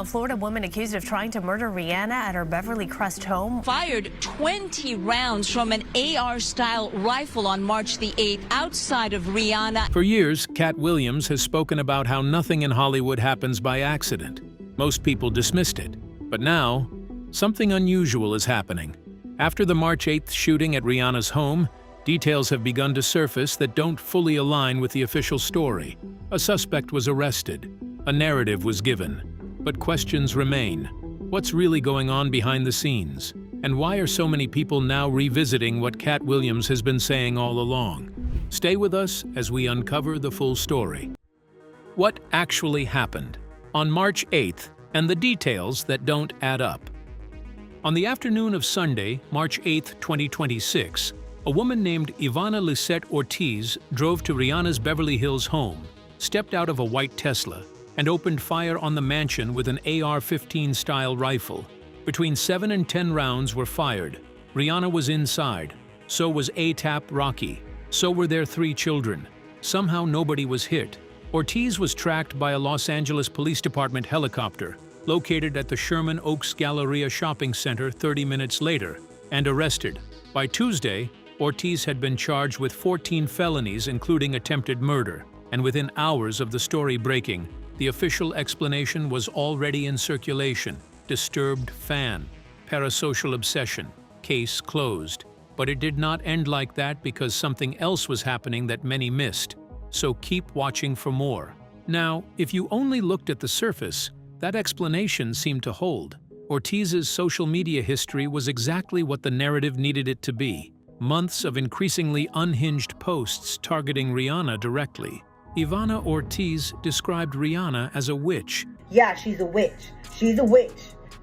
Now, Florida woman accused of trying to murder Rihanna at her Beverly Crest home Fired 20 rounds from an AR-style rifle on March the 8th outside of Rihanna. For years, Katt Williams has spoken about how nothing in Hollywood happens by accident. Most people dismissed it. But now, something unusual is happening. After the March 8th shooting at Rihanna's home, details have begun to surface that don't fully align with the official story. A suspect was arrested. A narrative was given. But questions remain. What's really going on behind the scenes? And why are so many people now revisiting what Katt Williams has been saying all along? Stay with us as we uncover the full story. What actually happened on March 8th and the details that don't add up? On the afternoon of Sunday, March 8, 2026, a woman named Ivana Lisette Ortiz drove to Rihanna's Beverly Hills home, stepped out of a white Tesla, and opened fire on the mansion with an AR-15 style rifle. Between 7 and 10 rounds were fired. Rihanna was inside. So was A$AP Rocky. So were their 3 children. Somehow nobody was hit. Ortiz was tracked by a Los Angeles Police Department helicopter, located at the Sherman Oaks Galleria shopping center 30 minutes later, and arrested. By Tuesday, Ortiz had been charged with 14 felonies, including attempted murder. And within hours of the story breaking, the official explanation was already in circulation. Disturbed fan. Parasocial obsession. Case closed. But it did not end like that because something else was happening that many missed. So keep watching for more. Now, if you only looked at the surface, that explanation seemed to hold. Ortiz's social media history was exactly what the narrative needed it to be. Months of increasingly unhinged posts targeting Rihanna directly. Ivana Ortiz described Rihanna as a witch. Yeah, she's a witch. She's a witch.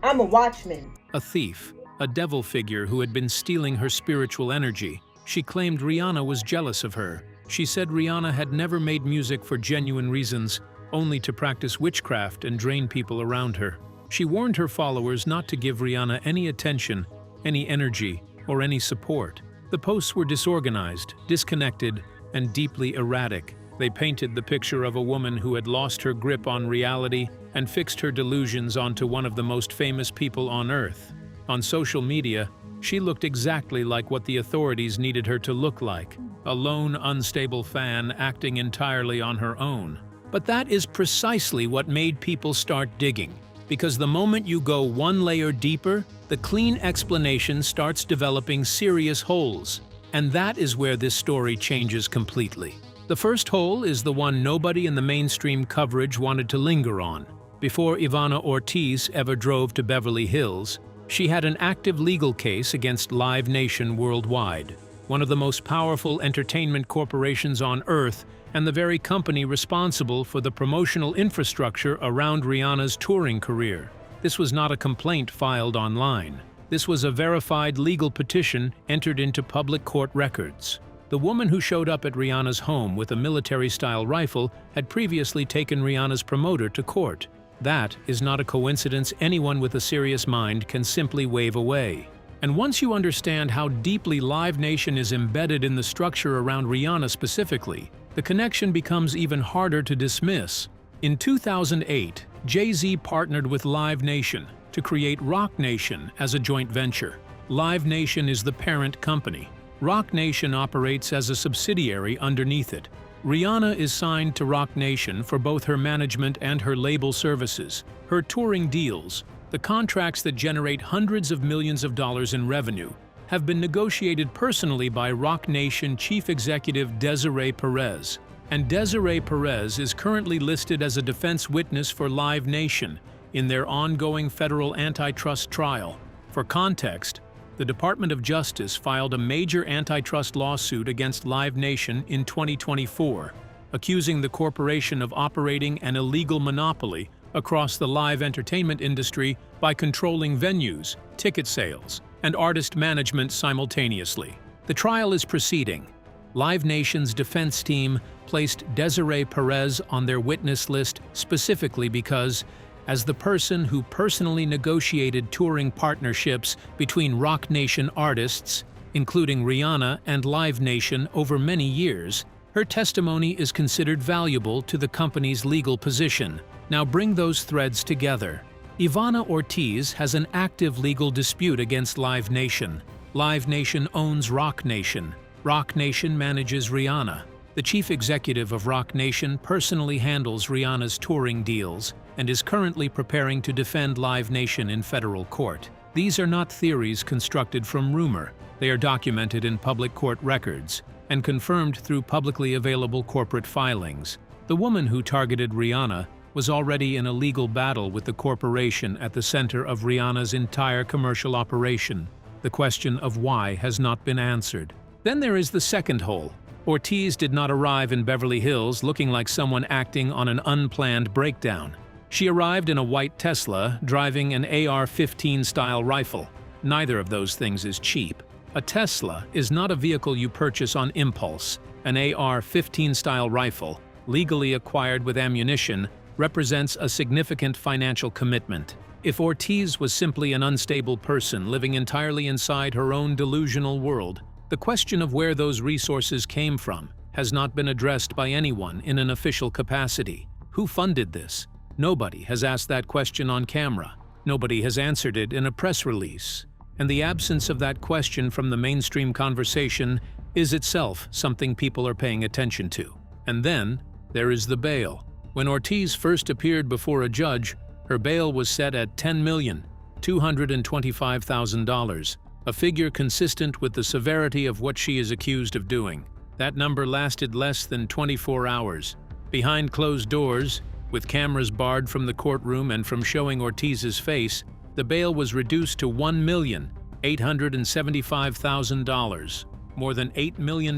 I'm a watchman. A thief, a devil figure who had been stealing her spiritual energy. She claimed Rihanna was jealous of her. She said Rihanna had never made music for genuine reasons, only to practice witchcraft and drain people around her. She warned her followers not to give Rihanna any attention, any energy, or any support. The posts were disorganized, disconnected, and deeply erratic. They painted the picture of a woman who had lost her grip on reality and fixed her delusions onto one of the most famous people on Earth. On social media, she looked exactly like what the authorities needed her to look like, a lone, unstable fan acting entirely on her own. But that is precisely what made people start digging. Because the moment you go one layer deeper, the clean explanation starts developing serious holes. And that is where this story changes completely. The first hole is the one nobody in the mainstream coverage wanted to linger on. Before Ivana Ortiz ever drove to Beverly Hills, she had an active legal case against Live Nation worldwide, one of the most powerful entertainment corporations on Earth and the very company responsible for the promotional infrastructure around Rihanna's touring career. This was not a complaint filed online. This was a verified legal petition entered into public court records. The woman who showed up at Rihanna's home with a military-style rifle had previously taken Rihanna's promoter to court. That is not a coincidence anyone with a serious mind can simply wave away. And once you understand how deeply Live Nation is embedded in the structure around Rihanna specifically, the connection becomes even harder to dismiss. In 2008, Jay-Z partnered with Live Nation to create Roc Nation as a joint venture. Live Nation is the parent company. Roc Nation operates as a subsidiary underneath it. Rihanna is signed to Roc Nation for both her management and her label services, her touring deals. The contracts that generate hundreds of millions of dollars in revenue have been negotiated personally by Roc Nation Chief Executive Desiree Perez. And Desiree Perez is currently listed as a defense witness for Live Nation in their ongoing federal antitrust trial. For context, the Department of Justice filed a major antitrust lawsuit against Live Nation in 2024, accusing the corporation of operating an illegal monopoly across the live entertainment industry by controlling venues, ticket sales, and artist management simultaneously. The trial is proceeding. Live Nation's defense team placed Desiree Perez on their witness list specifically because, as the person who personally negotiated touring partnerships between Roc Nation artists, including Rihanna and Live Nation over many years, her testimony is considered valuable to the company's legal position. Now bring those threads together. Ivana Ortiz has an active legal dispute against Live Nation. Live Nation owns Roc Nation. Roc Nation manages Rihanna. The chief executive of Roc Nation personally handles Rihanna's touring deals and is currently preparing to defend Live Nation in federal court. These are not theories constructed from rumor. They are documented in public court records and confirmed through publicly available corporate filings. The woman who targeted Rihanna was already in a legal battle with the corporation at the center of Rihanna's entire commercial operation. The question of why has not been answered. Then there is the second hole. Ortiz did not arrive in Beverly Hills looking like someone acting on an unplanned breakdown. She arrived in a white Tesla, driving an AR-15 style rifle. Neither of those things is cheap. A Tesla is not a vehicle you purchase on impulse. An AR-15 style rifle, legally acquired with ammunition, represents a significant financial commitment. If Ortiz was simply an unstable person living entirely inside her own delusional world, the question of where those resources came from has not been addressed by anyone in an official capacity. Who funded this? Nobody has asked that question on camera. Nobody has answered it in a press release. And the absence of that question from the mainstream conversation is itself something people are paying attention to. And then there is the bail. When Ortiz first appeared before a judge, her bail was set at $10,225,000, a figure consistent with the severity of what she is accused of doing. That number lasted less than 24 hours. Behind closed doors, with cameras barred from the courtroom and from showing Ortiz's face, the bail was reduced to $1,875,000, more than $8 million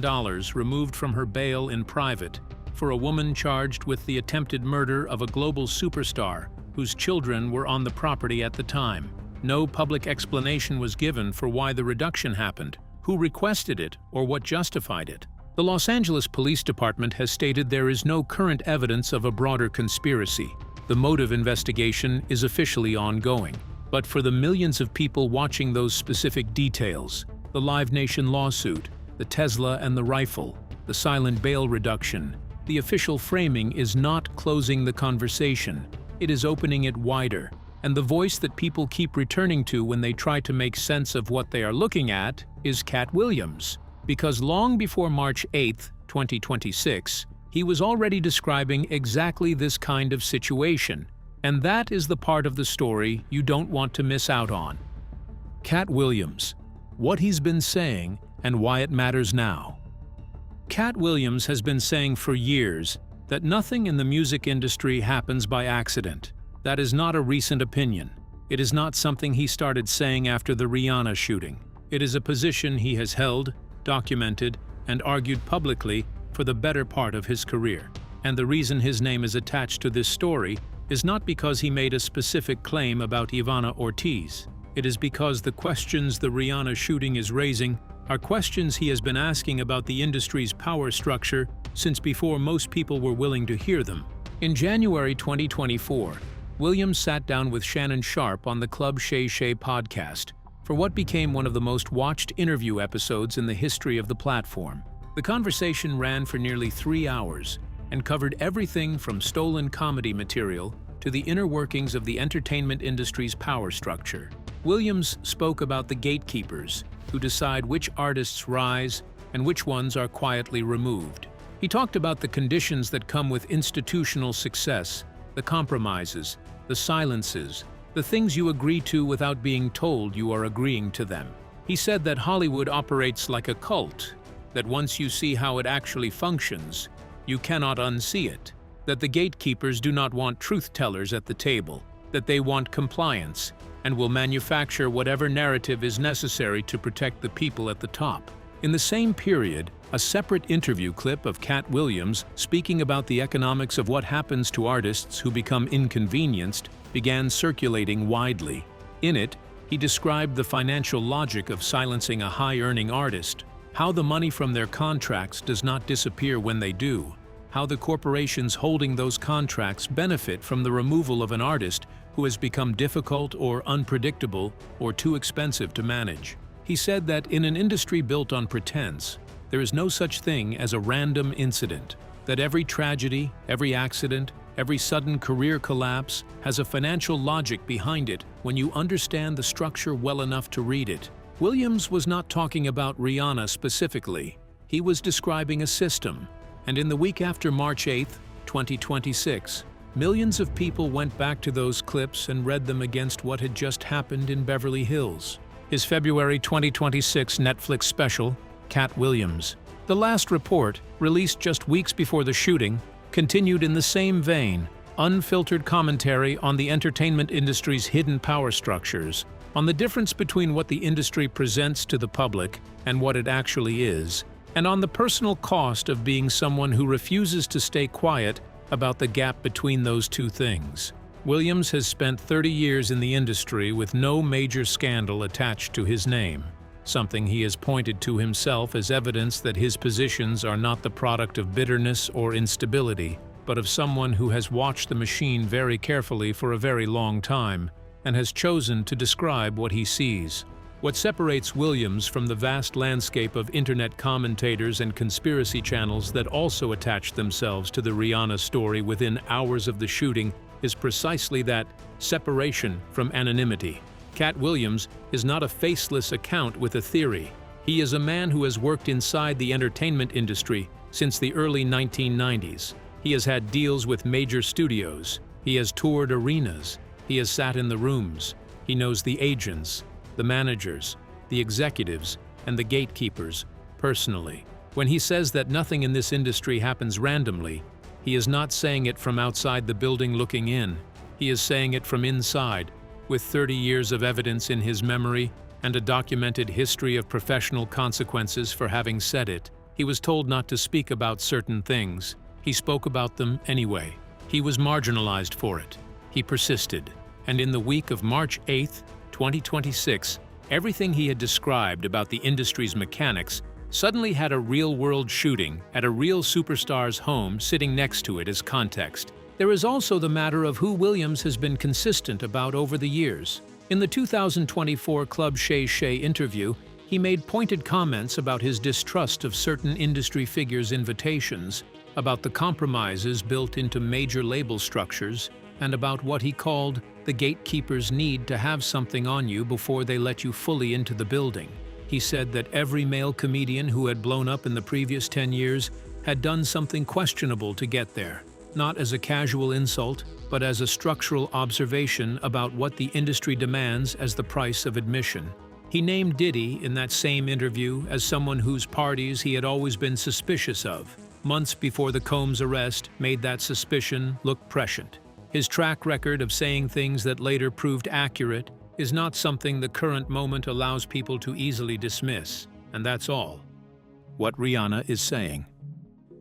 removed from her bail in private, for a woman charged with the attempted murder of a global superstar whose children were on the property at the time. No public explanation was given for why the reduction happened, who requested it, or what justified it. The Los Angeles Police Department has stated there is no current evidence of a broader conspiracy. The motive investigation is officially ongoing. But for the millions of people watching those specific details, the Live Nation lawsuit, the Tesla and the rifle, the silent bail reduction, the official framing is not closing the conversation. It is opening it wider. And the voice that people keep returning to when they try to make sense of what they are looking at is Katt Williams. Because long before March 8, 2026, he was already describing exactly this kind of situation. And that is the part of the story you don't want to miss out on. Katt Williams, what he's been saying and why it matters now. Katt Williams has been saying for years that nothing in the music industry happens by accident. That is not a recent opinion. It is not something he started saying after the Rihanna shooting. It is a position he has held, documented, and argued publicly for the better part of his career. And the reason his name is attached to this story is not because he made a specific claim about Ivana Ortiz. It is because the questions the Rihanna shooting is raising are questions he has been asking about the industry's power structure since before most people were willing to hear them. In January 2024, Williams sat down with Shannon Sharpe on the Club Shay Shay podcast for what became one of the most watched interview episodes in the history of the platform. The conversation ran for nearly 3 hours and covered everything from stolen comedy material to the inner workings of the entertainment industry's power structure. Williams spoke about the gatekeepers who decide which artists rise and which ones are quietly removed. He talked about the conditions that come with institutional success, the compromises, the silences, the things you agree to without being told you are agreeing to them. He said that Hollywood operates like a cult, that once you see how it actually functions, you cannot unsee it, that the gatekeepers do not want truth-tellers at the table, that they want compliance, and will manufacture whatever narrative is necessary to protect the people at the top. In the same period, a separate interview clip of Katt Williams speaking about the economics of what happens to artists who become inconvenienced began circulating widely. In it, he described the financial logic of silencing a high-earning artist, how the money from their contracts does not disappear when they do, how the corporations holding those contracts benefit from the removal of an artist who has become difficult or unpredictable or too expensive to manage. He said that in an industry built on pretense, there is no such thing as a random incident, that every tragedy, every accident, Every sudden career collapse has a financial logic behind it when you understand the structure well enough to read it. Williams was not talking about Rihanna specifically. He was describing a system. And in the week after March 8, 2026, millions of people went back to those clips and read them against what had just happened in Beverly Hills. His February 2026 Netflix special, Katt Williams. The last report, released just weeks before the shooting, continued in the same vein, unfiltered commentary on the entertainment industry's hidden power structures, on the difference between what the industry presents to the public and what it actually is, and on the personal cost of being someone who refuses to stay quiet about the gap between those two things. Williams has spent 30 years in the industry with no major scandal attached to his name, something he has pointed to himself as evidence that his positions are not the product of bitterness or instability, but of someone who has watched the machine very carefully for a very long time and has chosen to describe what he sees. What separates Williams from the vast landscape of internet commentators and conspiracy channels that also attach themselves to the Rihanna story within hours of the shooting is precisely that separation from anonymity. Katt Williams is not a faceless account with a theory. He is a man who has worked inside the entertainment industry since the early 1990s. He has had deals with major studios. He has toured arenas. He has sat in the rooms. He knows the agents, the managers, the executives, and the gatekeepers personally. When he says that nothing in this industry happens randomly, he is not saying it from outside the building looking in. He is saying it from inside, with 30 years of evidence in his memory and a documented history of professional consequences for having said it. He was told not to speak about certain things. He spoke about them anyway. He was marginalized for it. He persisted. And in the week of March 8, 2026, everything he had described about the industry's mechanics suddenly had a real-world shooting at a real superstar's home sitting next to it as context. There is also the matter of who Williams has been consistent about over the years. In the 2024 Club Shay Shay interview, he made pointed comments about his distrust of certain industry figures' invitations, about the compromises built into major label structures, and about what he called the gatekeepers' need to have something on you before they let you fully into the building. He said that every male comedian who had blown up in the previous 10 years had done something questionable to get there, not as a casual insult, but as a structural observation about what the industry demands as the price of admission. He named Diddy in that same interview as someone whose parties he had always been suspicious of. Months before the Combs arrest made that suspicion look prescient. His track record of saying things that later proved accurate is not something the current moment allows people to easily dismiss, and that's all. What Rihanna is saying.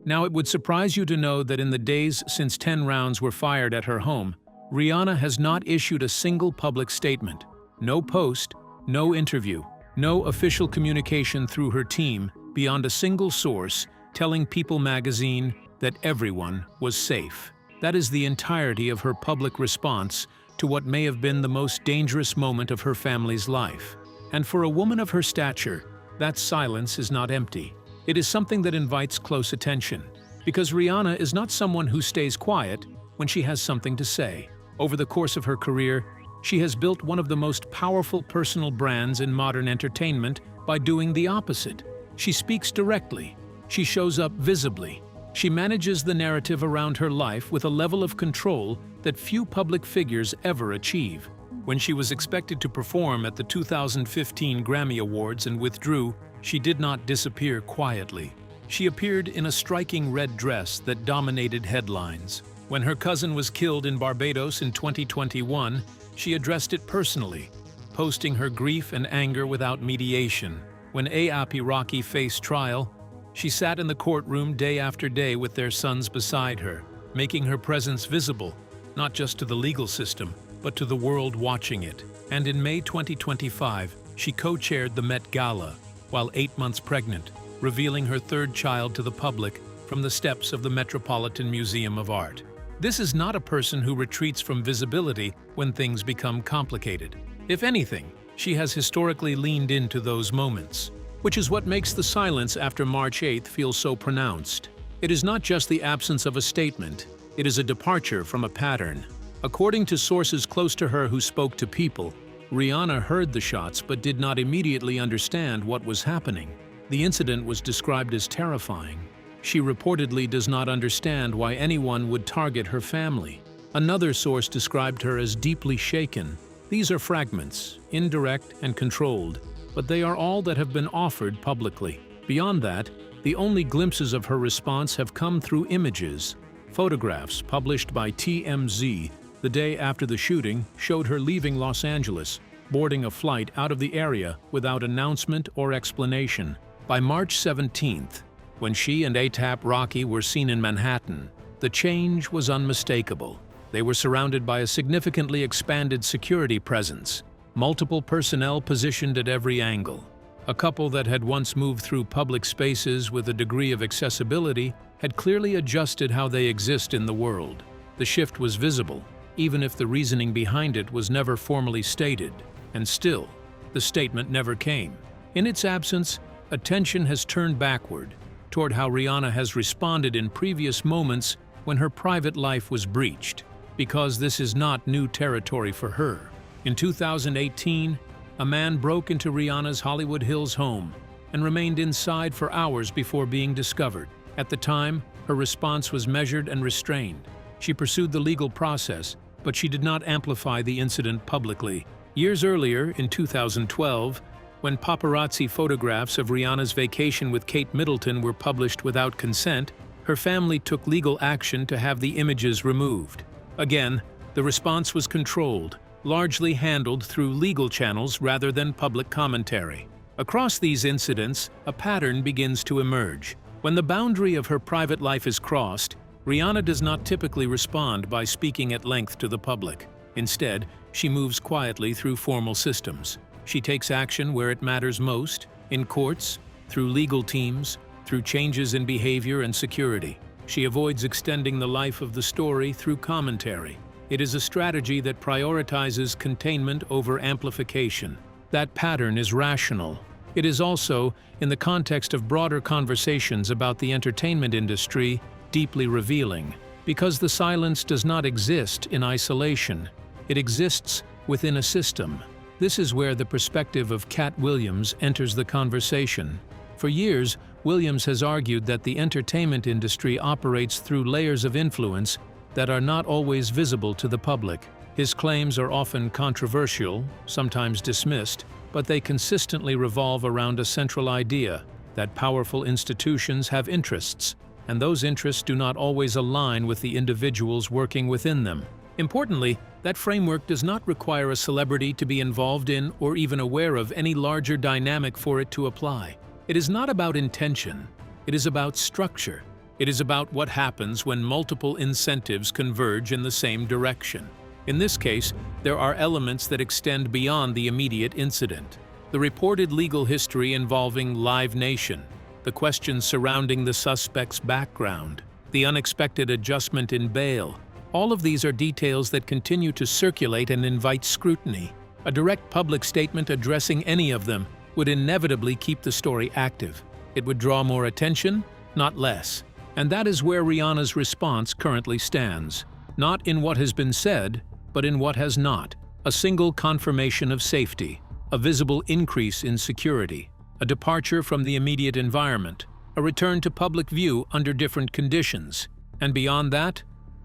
Now, it would surprise you to know that in the days since 10 rounds were fired at her home, Rihanna has not issued a single public statement. No post, no interview, no official communication through her team beyond a single source telling People magazine that everyone was safe. That is the entirety of her public response to what may have been the most dangerous moment of her family's life. And for a woman of her stature, that silence is not empty. It is something that invites close attention, because Rihanna is not someone who stays quiet when she has something to say. Over the course of her career, she has built one of the most powerful personal brands in modern entertainment by doing the opposite. She speaks directly. She shows up visibly. She manages the narrative around her life with a level of control that few public figures ever achieve. When she was expected to perform at the 2015 Grammy Awards and withdrew, she did not disappear quietly. She appeared in a striking red dress that dominated headlines. When her cousin was killed in Barbados in 2021, she addressed it personally, posting her grief and anger without mediation. When A$AP Rocky faced trial, she sat in the courtroom day after day with their sons beside her, making her presence visible, not just to the legal system, but to the world watching it. And in May 2025, she co-chaired the Met Gala, while 8 months pregnant, revealing her third child to the public from the steps of the Metropolitan Museum of Art. This is not a person who retreats from visibility when things become complicated. If anything, she has historically leaned into those moments, which is what makes the silence after March 8th feel so pronounced. It is not just the absence of a statement, It is a departure from a pattern. According to sources close to her who spoke to People, Rihanna heard the shots but did not immediately understand what was happening. The incident was described as terrifying. She reportedly does not understand why anyone would target her family. Another source described her as deeply shaken. These are fragments, indirect and controlled, but they are all that have been offered publicly. Beyond that, the only glimpses of her response have come through images. Photographs published by TMZ the day after the shooting showed her leaving Los Angeles, boarding a flight out of the area without announcement or explanation. By March 17th, when she and A$AP Rocky were seen in Manhattan, the change was unmistakable. They were surrounded by a significantly expanded security presence, multiple personnel positioned at every angle. A couple that had once moved through public spaces with a degree of accessibility had clearly adjusted how they exist in the world. The shift was visible, even if the reasoning behind it was never formally stated, and still, the statement never came. In its absence, attention has turned backward, toward how Rihanna has responded in previous moments when her private life was breached, because this is not new territory for her. In 2018, a man broke into Rihanna's Hollywood Hills home and remained inside for hours before being discovered. At the time, her response was measured and restrained. She pursued the legal process, but she did not amplify the incident publicly. Years earlier, in 2012, when paparazzi photographs of Rihanna's vacation with Kate Middleton were published without consent, her family took legal action to have the images removed. Again, the response was controlled, largely handled through legal channels rather than public commentary. Across these incidents, a pattern begins to emerge. When the boundary of her private life is crossed, Rihanna does not typically respond by speaking at length to the public. Instead, she moves quietly through formal systems. She takes action where it matters most, in courts, through legal teams, through changes in behavior and security. She avoids extending the life of the story through commentary. It is a strategy that prioritizes containment over amplification. That pattern is rational. It is also, in the context of broader conversations about the entertainment industry, deeply revealing, because the silence does not exist in isolation. It exists within a system. This is where the perspective of Katt Williams enters the conversation. For years, Williams has argued that the entertainment industry operates through layers of influence that are not always visible to the public. His claims are often controversial, sometimes dismissed, but they consistently revolve around a central idea that powerful institutions have interests, and those interests do not always align with the individuals working within them. Importantly, that framework does not require a celebrity to be involved in or even aware of any larger dynamic for it to apply. It is not about intention. It is about structure. It is about what happens when multiple incentives converge in the same direction. In this case, there are elements that extend beyond the immediate incident. The reported legal history involving Live Nation, the questions surrounding the suspect's background, the unexpected adjustment in bail. All of these are details that continue to circulate and invite scrutiny. A direct public statement addressing any of them would inevitably keep the story active. It would draw more attention, not less. And that is where Rihanna's response currently stands. Not in what has been said, but in what has not. A single confirmation of safety, a visible increase in security, a departure from the immediate environment, a return to public view under different conditions. And beyond that,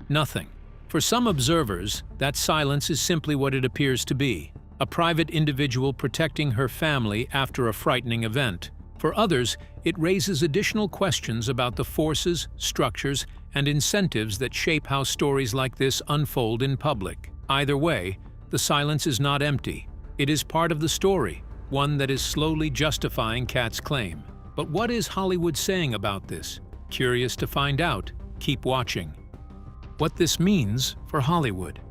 nothing. For some observers, that silence is simply what it appears to be, a private individual protecting her family after a frightening event. For others, it raises additional questions about the forces, structures, and incentives that shape how stories like this unfold in public. Either way, the silence is not empty. It is part of the story, one that is slowly justifying Katt's claim. But what is Hollywood saying about this? Curious to find out? Keep watching. What this means for Hollywood.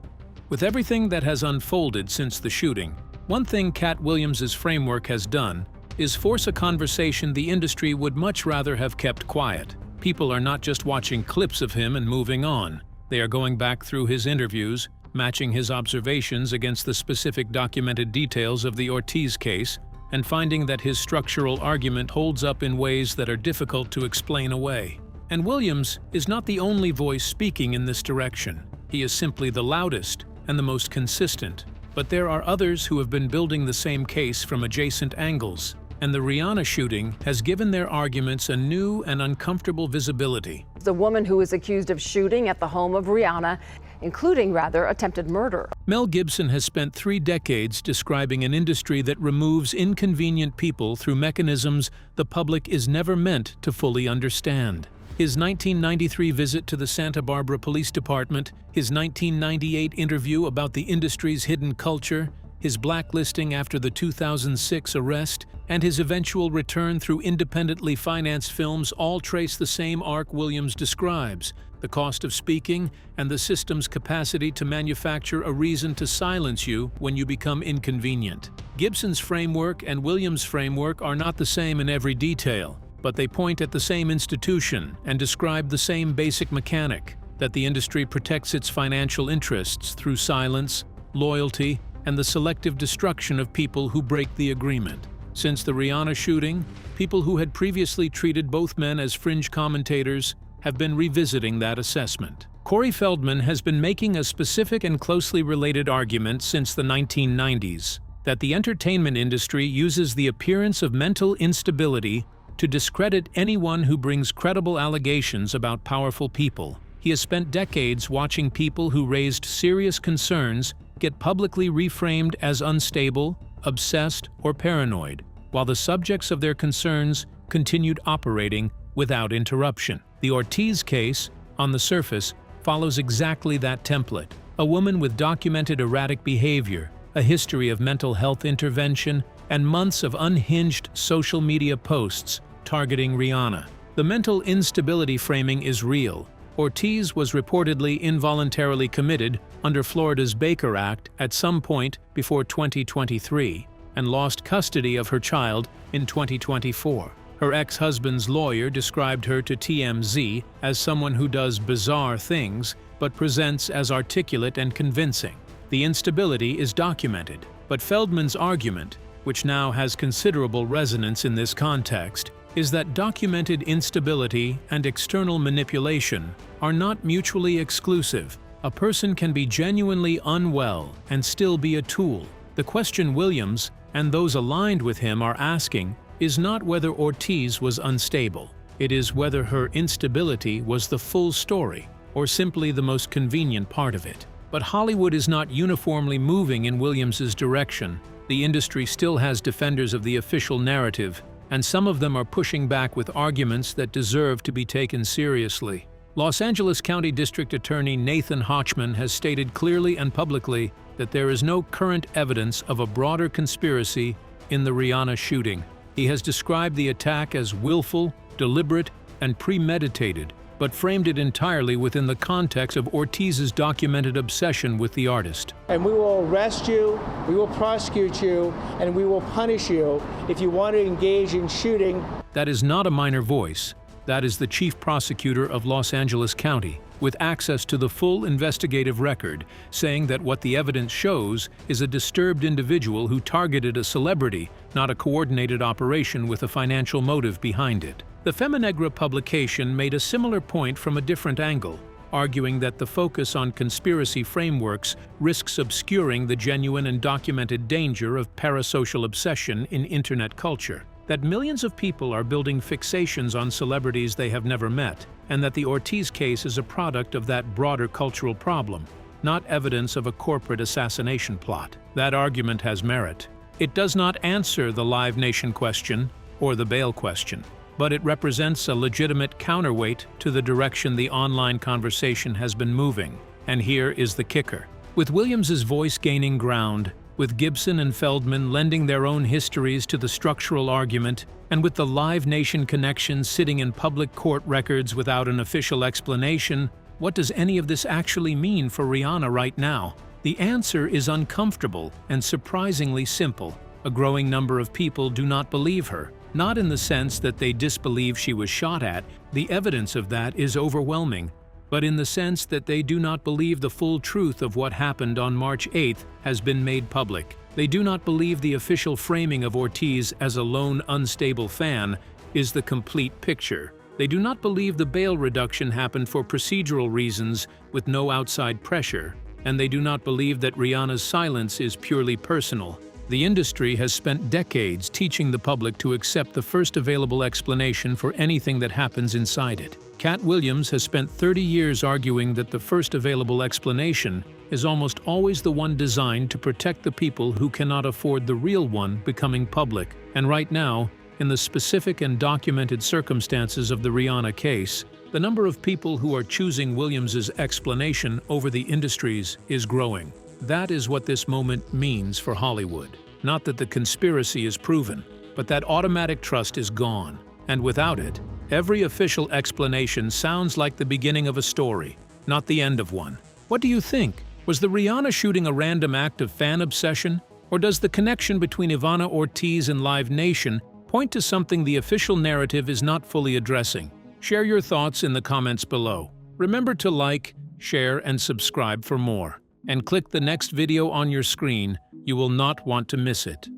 With everything that has unfolded since the shooting, one thing Katt Williams' framework has done is force a conversation the industry would much rather have kept quiet. People are not just watching clips of him and moving on. They are going back through his interviews, matching his observations against the specific documented details of the Ortiz case, and finding that his structural argument holds up in ways that are difficult to explain away. And Williams is not the only voice speaking in this direction. He is simply the loudest and the most consistent. But there are others who have been building the same case from adjacent angles, and the Rihanna shooting has given their arguments a new and uncomfortable visibility. The woman who is accused of shooting at the home of Rihanna, including attempted murder. Mel Gibson has spent 3 decades describing an industry that removes inconvenient people through mechanisms the public is never meant to fully understand. His 1993 visit to the Santa Barbara Police Department, his 1998 interview about the industry's hidden culture, his blacklisting after the 2006 arrest, and his eventual return through independently financed films all trace the same arc Williams describes: the cost of speaking and the system's capacity to manufacture a reason to silence you when you become inconvenient. Gibson's framework and Williams' framework are not the same in every detail, but they point at the same institution and describe the same basic mechanic: that the industry protects its financial interests through silence, loyalty, and the selective destruction of people who break the agreement. Since the Rihanna shooting, people who had previously treated both men as fringe commentators have been revisiting that assessment. Corey Feldman has been making a specific and closely related argument since the 1990s, that the entertainment industry uses the appearance of mental instability to discredit anyone who brings credible allegations about powerful people. He has spent decades watching people who raised serious concerns get publicly reframed as unstable, obsessed, or paranoid, while the subjects of their concerns continued operating without interruption. The Ortiz case, on the surface, follows exactly that template. A woman with documented erratic behavior, a history of mental health intervention, and months of unhinged social media posts targeting Rihanna. The mental instability framing is real. Ortiz was reportedly involuntarily committed under Florida's Baker Act at some point before 2023 and lost custody of her child in 2024. Her ex-husband's lawyer described her to TMZ as someone who does bizarre things but presents as articulate and convincing. The instability is documented, but Feldman's argument, which now has considerable resonance in this context, is that documented instability and external manipulation are not mutually exclusive. A person can be genuinely unwell and still be a tool. The question Williams and those aligned with him are asking is not whether Ortiz was unstable. It is whether her instability was the full story or simply the most convenient part of it. But Hollywood is not uniformly moving in Williams's direction. The industry still has defenders of the official narrative, and some of them are pushing back with arguments that deserve to be taken seriously. Los Angeles County District Attorney Nathan Hochman has stated clearly and publicly that there is no current evidence of a broader conspiracy in the Rihanna shooting. He has described the attack as willful, deliberate, and premeditated, but framed it entirely within the context of Ortiz's documented obsession with the artist. And we will arrest you, we will prosecute you, and we will punish you if you want to engage in shooting. That is not a minor voice. That is the chief prosecutor of Los Angeles County, with access to the full investigative record, saying that what the evidence shows is a disturbed individual who targeted a celebrity, not a coordinated operation with a financial motive behind it. The Feminegra publication made a similar point from a different angle, arguing that the focus on conspiracy frameworks risks obscuring the genuine and documented danger of parasocial obsession in internet culture, that millions of people are building fixations on celebrities they have never met, and that the Ortiz case is a product of that broader cultural problem, not evidence of a corporate assassination plot. That argument has merit. It does not answer the Live Nation question or the bail question, but it represents a legitimate counterweight to the direction the online conversation has been moving. And here is the kicker. With Williams's voice gaining ground, with Gibson and Feldman lending their own histories to the structural argument, and with the Live Nation connection sitting in public court records without an official explanation, what does any of this actually mean for Rihanna right now? The answer is uncomfortable and surprisingly simple. A growing number of people do not believe her. Not in the sense that they disbelieve she was shot at, the evidence of that is overwhelming, but in the sense that they do not believe the full truth of what happened on March 8th has been made public. They do not believe the official framing of Ortiz as a lone, unstable fan is the complete picture. They do not believe the bail reduction happened for procedural reasons with no outside pressure, and they do not believe that Rihanna's silence is purely personal. The industry has spent decades teaching the public to accept the first available explanation for anything that happens inside it. Katt Williams has spent 30 years arguing that the first available explanation is almost always the one designed to protect the people who cannot afford the real one becoming public. And right now, in the specific and documented circumstances of the Rihanna case, the number of people who are choosing Williams's explanation over the industry's is growing. That is what this moment means for Hollywood. Not that the conspiracy is proven, but that automatic trust is gone. And without it, every official explanation sounds like the beginning of a story, not the end of one. What do you think? Was the Rihanna shooting a random act of fan obsession? Or does the connection between Ivana Ortiz and Live Nation point to something the official narrative is not fully addressing? Share your thoughts in the comments below. Remember to like, share, and subscribe for more. And click the next video on your screen. You will not want to miss it.